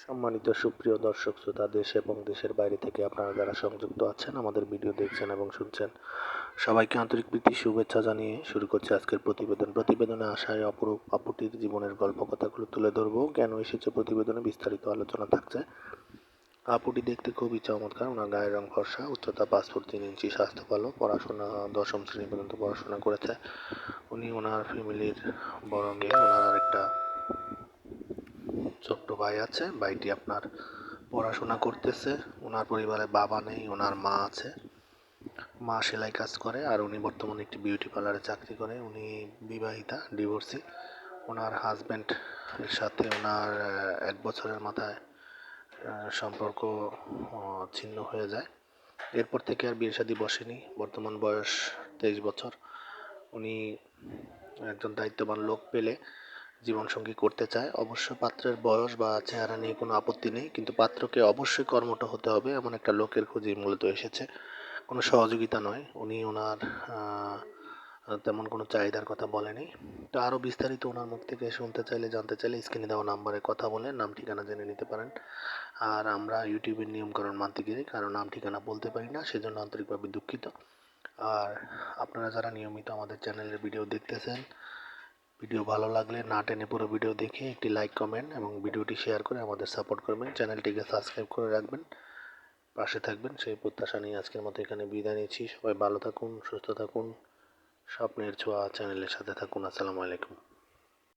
সম্মানিত সুপ্রিয় দর্শক শ্রোতা, দেশ এবং দেশের বাইরে থেকে আপনারা যারা সংযুক্ত আছেন আমাদের ভিডিও দেখছেন এবং শুনছেন, সবাইকে আন্তরিক প্রীতি শুভেচ্ছা জানিয়ে শুরু করছে আজকের প্রতিবেদনে আশায় অপরূপ আপুটির জীবনের গল্প কথাগুলো তুলে ধরবো। কেন এসেছে প্রতিবেদনে বিস্তারিত আলোচনা থাকছে। আপুটি দেখতে খুবই চমৎকার। ওনার গায়ের রং ফর্সা, উচ্চতা 5 ফুট 3 ইঞ্চি, স্বাস্থ্য ভালো, পড়াশোনা 10ম শ্রেণী পর্যন্ত পড়াশোনা করেছে উনি। ওনার ফ্যামিলির বড় মেয়ে, ওনার আরেকটা ছোট্ট ভাই আছে। ভাইটি আপনার পড়াশোনা করতেছে। ওনার পরিবারে বাবা নেই, ওনার মা আছে। মা সেলাই কাজ করে আর উনি বর্তমানে একটি বিউটি পার্লারে চাকরি করে। উনি বিবাহিতা, ডিভোর্সি। ওনার হাজব্যান্ড এর সাথে ওনার 1 বছরের মাথায় সম্পর্ক ছিন্ন হয়ে যায়। এরপর থেকে আর বিয়ে শাদী বসেনি। বর্তমান বয়স 23 বছর। উনি একজন দায়িত্ববান লোক পেলে জীবনসঙ্গী করতে চায়। অবশ্য পাত্রের বয়স বা চেহারা নিয়ে কোনো আপত্তি নেই, কিন্তু পাত্রকে অবশ্যই কর্মঠ হতে হবে এমন একটা লোকের খোঁজেই মূলত এসেছে, কোনো সহযোগিতা নয়। উনি ওনার তেমন কোনো চাহিদার কথা বলেনি। তো আরও বিস্তারিত ওনার মুখ থেকে শুনতে চাইলে, জানতে চাইলে স্ক্রিনে দেওয়া নাম্বারে কথা বলে নাম ঠিকানা জেনে নিতে পারেন। আর আমরা ইউটিউবের নিয়মকানুন মানতে গিয়ে কারো নাম ঠিকানা বলতে পারি না, সেজন্য আন্তরিকভাবে দুঃখিত। আর আপনারা যারা নিয়মিত আমাদের চ্যানেলের ভিডিও দেখতেছেন, ভিডিও ভালো লাগলে না টেনে পুরো ভিডিও দেখে একটি লাইক, কমেন্ট এবং ভিডিওটি শেয়ার করে আমাদের সাপোর্ট করবেন। চ্যানেলটিকে সাবস্ক্রাইব করে রাখবেন, পাশে থাকবেন সেই প্রত্যাশা নিয়ে আজকের মতো এখানে বিদায় নিচ্ছি। সবাই ভালো থাকুন, সুস্থ থাকুন, স্বপ্নের ছোঁয়া চ্যানেলের সাথে থাকুন। আসসালামু আলাইকুম।